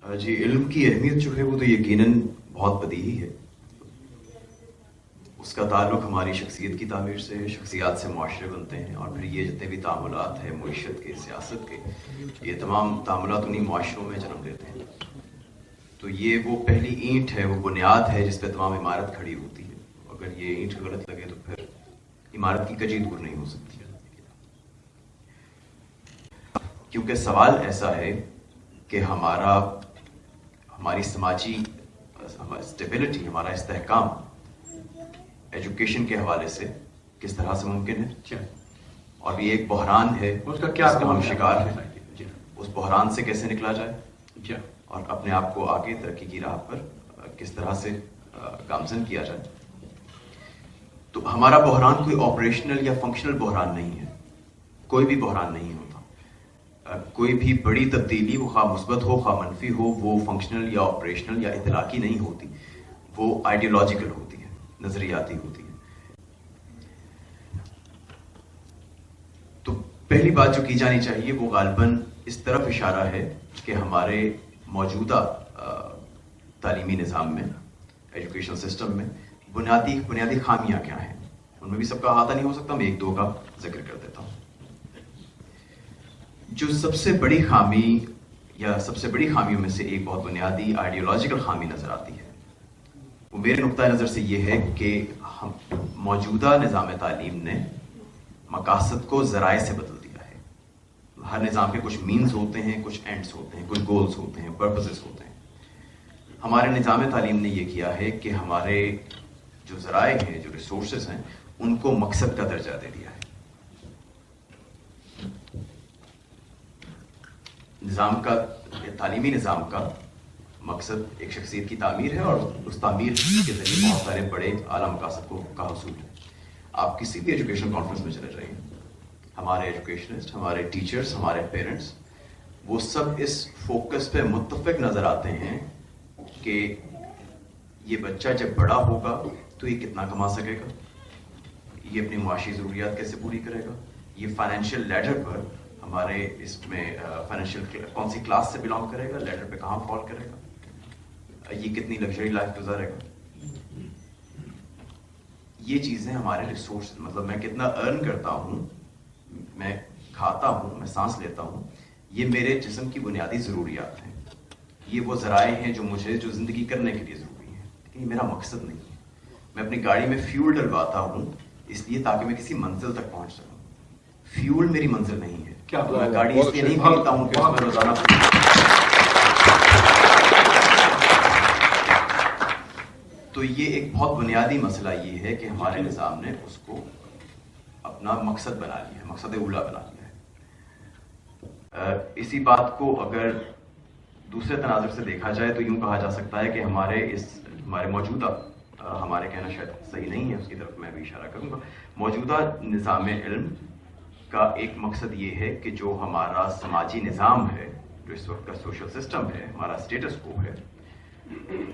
جی، علم کی اہمیت جو ہے وہ تو یقیناً بہت بدیہی ہے. اس کا تعلق ہماری شخصیت کی تعمیر سے ہے. شخصیات سے معاشرے بنتے ہیں، اور پھر یہ جتنے بھی تعاملات ہیں معیشت کے، سیاست کے، یہ تمام تعاملات انہیں معاشروں میں جنم لیتے ہیں. تو یہ وہ پہلی اینٹ ہے، وہ بنیاد ہے جس پہ تمام عمارت کھڑی ہوتی ہے. اگر یہ اینٹ غلط لگے تو پھر عمارت کی کجی دور نہیں ہو سکتی. کیونکہ سوال ایسا ہے کہ ہماری سماجی اسٹیبلٹی، ہمارا استحکام ایجوکیشن کے حوالے سے کس طرح سے ممکن ہے، اور یہ ایک بحران ہے اس کا کیا ہم شکار ہیں. اس بحران سے کیسے نکلا جائے اور اپنے آپ کو آگے ترقی کی راہ پر کس طرح سے گامزن کیا جائے. تو ہمارا بحران کوئی آپریشنل یا فنکشنل بحران نہیں ہے. کوئی بھی بحران نہیں ہوتا. کوئی بھی بڑی تبدیلی، وہ خواہ مثبت ہو خواہ منفی ہو، وہ فنکشنل یا آپریشنل یا اطلاقی نہیں ہوتی. وہ آئیڈیولوجیکل ہوتی ہے، نظریاتی ہوتی ہے. تو پہلی بات جو کی جانی چاہیے وہ غالباً اس طرف اشارہ ہے کہ ہمارے موجودہ تعلیمی نظام میں، ایجوکیشن سسٹم میں بنیادی خامیاں کیا ہیں. ان میں بھی سب کا احاطہ نہیں ہو سکتا، میں ایک دو کا ذکر کر دیتا ہوں. جو سب سے بڑی خامی یا سب سے بڑی خامیوں میں سے ایک بہت بنیادی آئیڈیولوجیکل خامی نظر آتی ہے، وہ میرے نقطۂ نظر سے یہ ہے کہ موجودہ نظام تعلیم نے مقاصد کو ذرائع سے بدل دیا ہے. ہر نظام کے کچھ مینز ہوتے ہیں، کچھ اینڈز ہوتے ہیں، کچھ گولز ہوتے ہیں، پرپسز ہوتے ہیں. ہمارے نظام تعلیم نے یہ کیا ہے کہ ہمارے جو ذرائع ہیں، جو ریسورسز ہیں، ان کو مقصد کا درجہ دے دیا ہے. تعلیمی نظام کا مقصد ایک شخصیت کی تعمیر ہے، اور اس تعمیر کے ذریعے بہت سارے بڑے اعلیٰ مقاصد کا حصول ہے. آپ کسی بھی ایجوکیشن کانفرنس میں چلے جائیں، ہمارے ایجوکیشنسٹ، ہمارے ٹیچرز، ہمارے پیرنٹس، وہ سب اس فوکس پہ متفق نظر آتے ہیں کہ یہ بچہ جب بڑا ہوگا تو یہ کتنا کما سکے گا، یہ اپنی معاشی ضروریات کیسے پوری کرے گا، یہ فائنینشیل لیڈر پر ہمارے اس میں فائنینشیل کون سی کلاس سے بلانگ کرے گا، لیڈر پہ کہاں فال کرے گا، یہ کتنی لگژری لائف گزارے گا. یہ چیزیں ہمارے ریسورس، مطلب میں کتنا ارن کرتا ہوں، میں کھاتا ہوں، میں سانس لیتا ہوں، یہ میرے جسم کی بنیادی ضروریات ہیں. یہ وہ ذرائع ہیں جو زندگی کرنے کے لیے ضروری ہیں، لیکن یہ میرا مقصد نہیں ہے. میں اپنی گاڑی میں فیول ڈلواتا ہوں اس لیے تاکہ میں کسی منزل تک پہنچ سکوں. فیول میری منزل نہیں ہے. میں گاڑی اس لیے نہیں خریدتا ہوں کہ اس میں روزانہ تو یہ ایک بہت بنیادی مسئلہ یہ ہے کہ ہمارے نظام نے اس کو اپنا مقصد بنا لیا ہے، مقصد اولا بنا لیا ہے. اسی بات کو اگر دوسرے تناظر سے دیکھا جائے تو یوں کہا جا سکتا ہے کہ ہمارے موجودہ، ہمارے کہنا شاید صحیح نہیں ہے، اس کی طرف میں بھی اشارہ کروں گا، موجودہ نظام علم کا ایک مقصد یہ ہے کہ جو ہمارا سماجی نظام ہے، جو اس وقت کا سوشل سسٹم ہے، ہمارا اسٹیٹس کو ہے،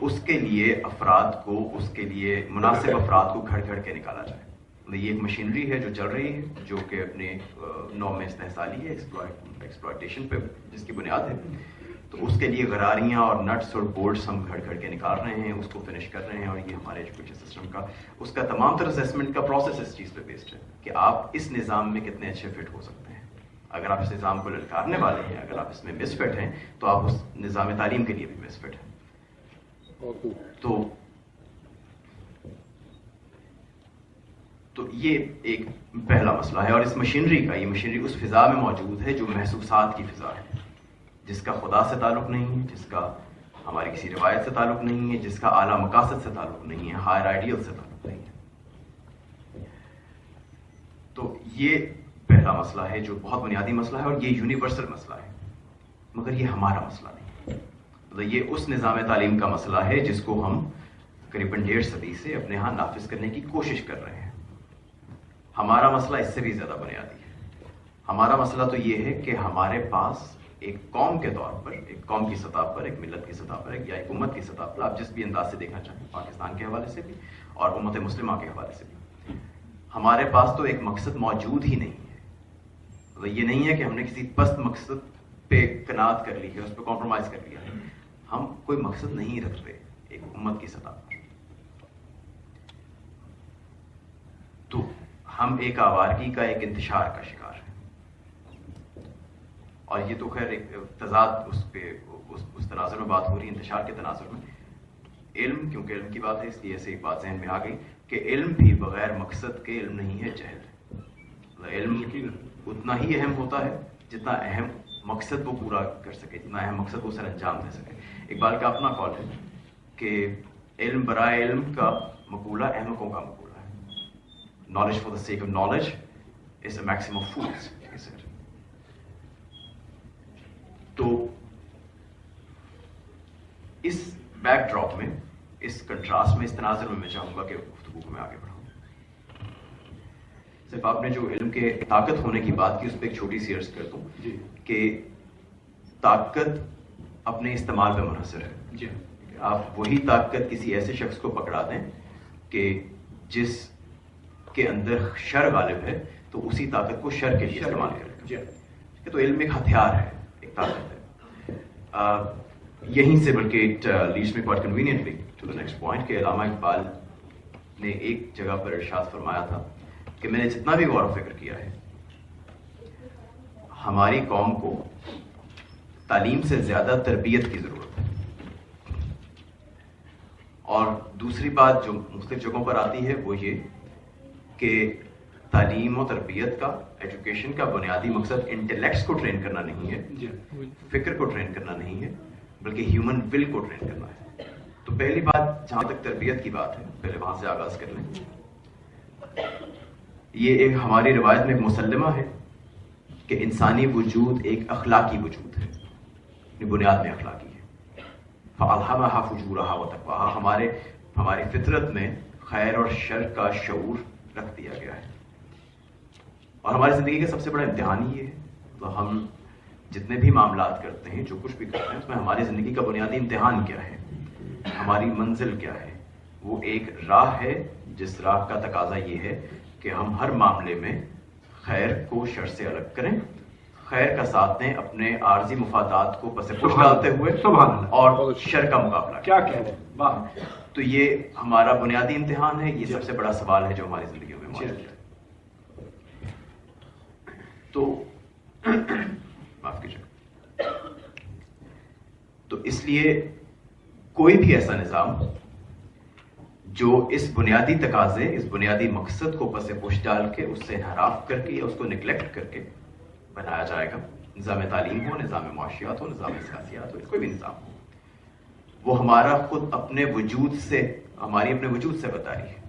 اس کے لیے اس کے لیے مناسب افراد کو گھڑ گھڑ کے نکالا جائے. یہ ایک مشینری ہے جو چل رہی ہے، جو کہ اپنے نوع میں استحصالی ہے، ایکسپلائٹیشن پہ جس کی بنیاد ہے. تو اس کے لیے غراریاں اور نٹس اور بولٹس ہم گھڑ گھڑ کے نکال رہے ہیں، اس کو فنش کر رہے ہیں. اور یہ ہمارے ایجوکیشن سسٹم کا، اس کا تمام تر اسیسمنٹ کا پروسیس اس چیز پہ بیسڈ ہے کہ آپ اس نظام میں کتنے اچھے فٹ ہو سکتے ہیں. اگر آپ اس نظام کو للکارنے والے ہیں، اگر آپ اس میں مس فٹ ہیں، تو آپ اس نظام تعلیم کے لیے بھی مس فٹ ہیں. تو یہ ایک پہلا مسئلہ ہے. اور اس مشینری کا، یہ مشینری اس فضا میں موجود ہے جو محسوسات کی فضا ہے، جس کا خدا سے تعلق نہیں ہے، جس کا ہماری کسی روایت سے تعلق نہیں ہے، جس کا اعلیٰ مقاصد سے تعلق نہیں ہے، ہائر آئیڈیل سے تعلق نہیں ہے. تو یہ پہلا مسئلہ ہے جو بہت بنیادی مسئلہ ہے، اور یہ یونیورسل مسئلہ ہے، مگر یہ ہمارا مسئلہ نہیں ہے. مطلب یہ اس نظام تعلیم کا مسئلہ ہے جس کو ہم قریب 1.5 صدی سے اپنے ہاں نافذ کرنے کی کوشش کر رہے ہیں. ہمارا مسئلہ اس سے بھی زیادہ بنیادی ہے. ہمارا مسئلہ تو یہ ہے کہ ہمارے پاس ایک قوم کے طور پر، ایک قوم کی سطح پر، ایک ملت کی سطح پر، یا ایک امت کی سطح پر، آپ جس بھی انداز سے دیکھنا چاہیں، پاکستان کے حوالے سے بھی اور امت مسلمہ کے حوالے سے بھی، ہمارے پاس تو ایک مقصد موجود ہی نہیں ہے. یہ نہیں ہے کہ ہم نے کسی پست مقصد پہ قناعت کر لی ہے، اس پہ کمپرومائز کر لیا ہے. ہم کوئی مقصد نہیں رکھتے ایک امت کی سطح پر، تو ہم ایک آوارگی کا، ایک انتشار کا شکار ہیں. اور یہ تو خیر ایک تضاد اس تناظر میں بات ہو رہی ہے، انتشار کے تناظر میں. علم، کیونکہ علم کی بات ہے اس لیے ایسے ایک بات ذہن میں آ گئی کہ علم بھی بغیر مقصد کے علم نہیں ہے، جہل ہے. علم اتنا ہی اہم ہوتا ہے جتنا اہم مقصد وہ پورا کر سکے، جتنا اہم مقصد وہ سر انجام دے سکے. اقبال کا اپنا قول ہے کہ علم برائے علم کا مقولہ احمقوں کا مقولہ ہے. Knowledge for the sake of knowledge is a maximum of fools. تو اس بیک ڈراپ میں، اس کنٹراسٹ میں، اس تناظر میں چاہوں گا کہ گفتگو کو میں آگے بڑھاؤں. صرف آپ نے جو علم کے طاقت ہونے کی بات کی اس پہ ایک چھوٹی سی عرض کر دوں کہ طاقت اپنے استعمال پہ منحصر ہے. آپ وہی طاقت کسی ایسے شخص کو پکڑا دیں کہ جس کے اندر شر غالب ہے تو اسی طاقت کو شر کے لیے استعمال کرے گا. تو علم ایک ہتھیار ہے، ایک طاقت ہے. یہیں سے بلکہ it leads me quite conveniently to the next point کہ علامہ اقبال نے ایک جگہ پر ارشاد فرمایا تھا کہ میں نے جتنا بھی غور و فکر کیا ہے، ہماری قوم کو تعلیم سے زیادہ تربیت کی ضرورت ہے. اور دوسری بات جو مختلف جگہوں پر آتی ہے وہ یہ کہ تعلیم و تربیت کا، ایجوکیشن کا بنیادی مقصد انٹلیکٹس کو ٹرین کرنا نہیں ہے، فکر کو ٹرین کرنا نہیں ہے، بلکہ ہیومن ول کو ٹرین کرنا ہے. تو پہلی بات جہاں تک تربیت کی بات ہے، پہلے وہاں سے آغاز کر لیں. یہ ایک ہماری روایت میں ایک مسلمہ ہے کہ انسانی وجود ایک اخلاقی وجود ہے، بنیاد میں اخلاقی ہے. فَأَلْهَمَهَا فُجُورَهَا وَتَقْوَاهَا، ہماری فطرت میں خیر اور شر کا شعور رکھ دیا گیا ہے. اور ہماری زندگی کا سب سے بڑا امتحان یہ ہے. تو ہم جتنے بھی معاملات کرتے ہیں، جو کچھ بھی کرتے ہیں، اس میں ہماری زندگی کا بنیادی امتحان کیا ہے، ہماری منزل کیا ہے. وہ ایک راہ ہے جس راہ کا تقاضا یہ ہے کہ ہم ہر معاملے میں خیر کو شر سے الگ کریں، خیر کا ساتھ دیں، اپنے عارضی مفادات کو پس پش ڈالتے ہوئے، اور شر کا مقابلہ. کیا کہہ رہے ہیں؟ تو یہ ہمارا بنیادی امتحان ہے. یہ سب سے بڑا سوال ہے جو ہماری زندگیوں میں موجود ہے. تو معاف کیجیے. تو اس لیے کوئی بھی ایسا نظام جو اس بنیادی تقاضے، اس بنیادی مقصد کو پس پش ڈال کے، اس سے انحراف کر کے یا اس کو نگلیکٹ کر کے بنایا جائے گا، نظام تعلیم ہو، نظام معاشیات ہو، نظام سیاسیات ہو، کوئی بھی نظام ہو، وہ ہمارا خود اپنے وجود سے، ہماری اپنے وجود سے بتا رہی ہے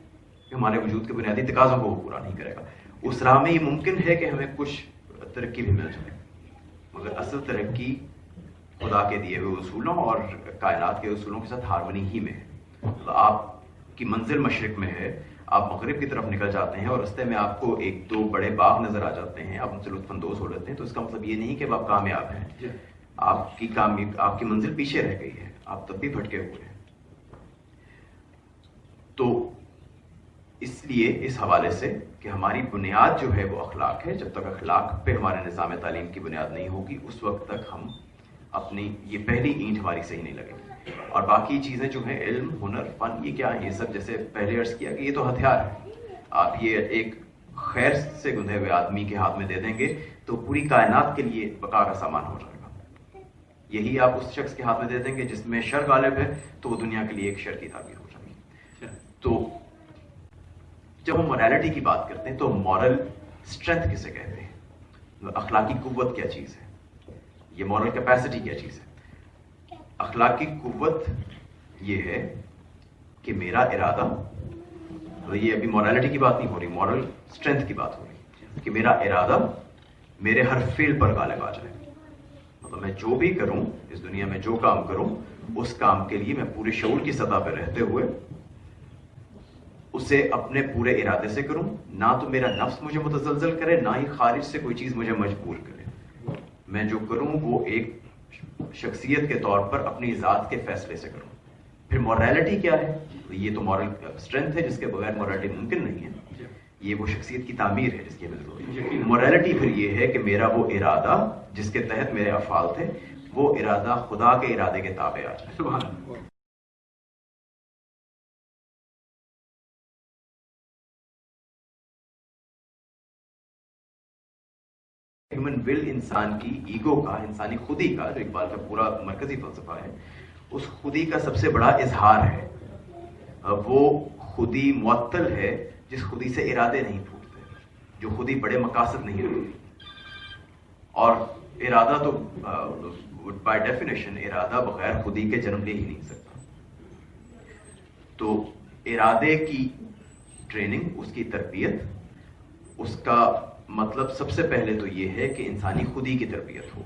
کہ ہمارے وجود کے بنیادی تقاضوں کو وہ پورا نہیں کرے گا. اس راہ میں یہ ممکن ہے کہ ہمیں کچھ ترقی بھی مل جائے، مگر اصل ترقی خدا کے دیے ہوئے اصولوں اور کائنات کے اصولوں کے ساتھ ہارمنی ہی میں ہے. آپ کی منزل مشرق میں ہے، آپ مغرب کی طرف نکل جاتے ہیں اور رستے میں آپ کو ایک دو بڑے باغ نظر آ جاتے ہیں، آپ ان سے لطف اندوز ہو لیتے ہیں، تو اس کا مطلب یہ نہیں کہ آپ کامیاب ہیں. آپ کی منزل پیچھے رہ گئی ہے، آپ تب بھی بھٹکے ہوئے ہیں. تو اس لیے اس حوالے سے کہ ہماری بنیاد جو ہے وہ اخلاق ہے، جب تک اخلاق پہ ہمارے نظام تعلیم کی بنیاد نہیں ہوگی، اس وقت تک ہم اپنی یہ پہلی اینٹ ہماری صحیح نہیں لگے گی. اور باقی چیزیں جو ہیں، علم، ہنر، فن، یہ کیا ہے؟ یہ سب جیسے پہلے عرض کیا کہ یہ تو ہتھیار ہے. آپ یہ ایک خیر سے گندھے ہوئے آدمی کے ہاتھ میں دے دیں گے تو پوری کائنات کے لیے بقا کا سامان ہو جائے گا. یہی آپ اس شخص کے ہاتھ میں دے دیں گے جس میں شر غالب ہے، تو وہ دنیا کے لیے ایک شر کی تعبیر ہو جائے گی. تو جب ہم مورالٹی کی بات کرتے ہیں تو مورل اسٹرینتھ کسے کہتے ہیں؟ اخلاقی قوت کیا چیز ہے؟ یہ مورل کیپیسٹی کیا چیز ہے؟ اخلاقی قوت یہ ہے کہ میرا ارادہ، یہ ابھی مورالٹی کی بات نہیں ہو رہی، مورل اسٹرینتھ کی بات ہو رہی، کہ میرا ارادہ میرے ہر فعل پر غالب آ جائے. مطلب میں جو بھی کروں اس دنیا میں، جو کام کروں، اس کام کے لیے میں پورے شعور کی سطح پہ رہتے ہوئے اسے اپنے پورے ارادے سے کروں. نہ تو میرا نفس مجھے متزلزل کرے، نہ ہی خارج سے کوئی چیز مجھے مجبور کرے. میں جو کروں وہ ایک شخصیت کے طور پر اپنی ذات کے فیصلے سے کروں. پھر مورالٹی کیا ہے؟ یہ تو مورل اسٹرینتھ ہے جس کے بغیر مورالٹی ممکن نہیں ہے. یہ وہ شخصیت کی تعمیر ہے جس کی ہمیں ضرورت ہے. مورالٹی پھر یہ ہے کہ میرا وہ ارادہ جس کے تحت میرے افعال تھے، وہ ارادہ خدا کے ارادے کے تابع آ جائے. سبحان اللہ. ہیومن ول انسان کی ایگو کا، انسانی خودی کا، جو اقبال کا پورا مرکزی فلسفہ ہے، اس خودی کا سب سے بڑا اظہار ہے. وہ خودی معطل ہے جس خودی سے ارادے نہیں پھوٹتے، جو خودی بڑے مقاصد نہیں رکھتی. اور ارادہ تو بائی ڈیفینیشن ارادہ بغیر خودی کے جنم لے ہی نہیں سکتا. تو ارادے کی ٹریننگ، اس کی تربیت، اس کا مطلب سب سے پہلے تو یہ ہے کہ انسانی خودی کی تربیت ہو،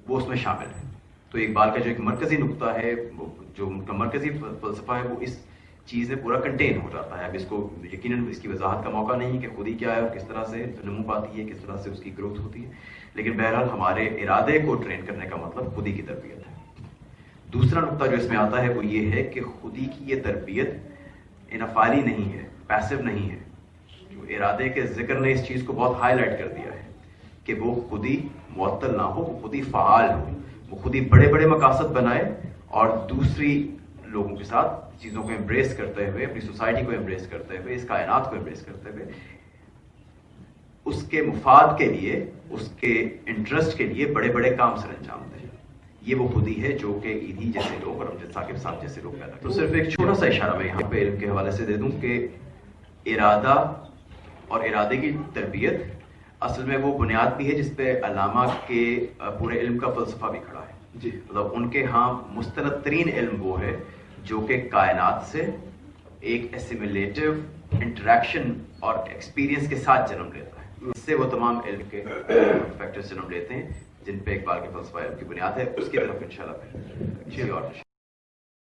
وہ اس میں شامل ہے. تو اقبال کا جو ایک مرکزی نقطہ ہے، جو ان کا مرکزی فلسفہ ہے، وہ اس چیز میں پورا کنٹین ہو جاتا ہے. اب اس کو یقیناً اس کی وضاحت کا موقع نہیں کہ خودی کیا ہے اور کس طرح سے نمو پاتی ہے، کس طرح سے اس کی گروتھ ہوتی ہے، لیکن بہرحال ہمارے ارادے کو ٹرین کرنے کا مطلب خودی کی تربیت ہے. دوسرا نقطہ جو اس میں آتا ہے وہ یہ ہے کہ خودی کی یہ تربیت انفعالی نہیں ہے، پیسو نہیں ہے. جو ارادے کے ذکر نے اس چیز کو بہت ہائی لائٹ کر دیا ہے کہ وہ خودی معطل نہ ہو، وہ خودی فعال ہو، وہ خودی بڑے بڑے مقاصد بنائے اور دوسری لوگوں کے ساتھ چیزوں کو امبریس کرتے ہوئے، اپنی سوسائٹی کو امبریس کرتے ہوئے، اس کائنات کو امبریس کرتے ہوئے، اس کے مفاد کے لیے، اس کے انٹرسٹ کے لیے بڑے بڑے کام سر انجام دیں. یہ وہ خودی ہے جو کہ ایدھی جیسے لوگ اور امجد ثاقب صاحب جیسے لوگ پیدا کرتے. تو صرف ایک چھوٹا سا اشارہ میں یہاں پہ علم کے حوالے سے دے دوں کہ ارادہ اور ارادے کی تربیت اصل میں وہ بنیاد بھی ہے جس پہ علامہ کے پورے علم کا فلسفہ بھی کھڑا ہے. جی، مطلب ان کے ہاں مستند ترین علم وہ ہے جو کہ کائنات سے ایک ایسیمیلیٹو انٹریکشن اور ایکسپیرینس کے ساتھ جنم لیتا ہے. اس سے وہ تمام علم کے فیکٹرز جنم لیتے ہیں جن پہ اقبال کے فلسفہ علم کی بنیاد ہے. اس کی طرف انشاءاللہ پھر کسی اور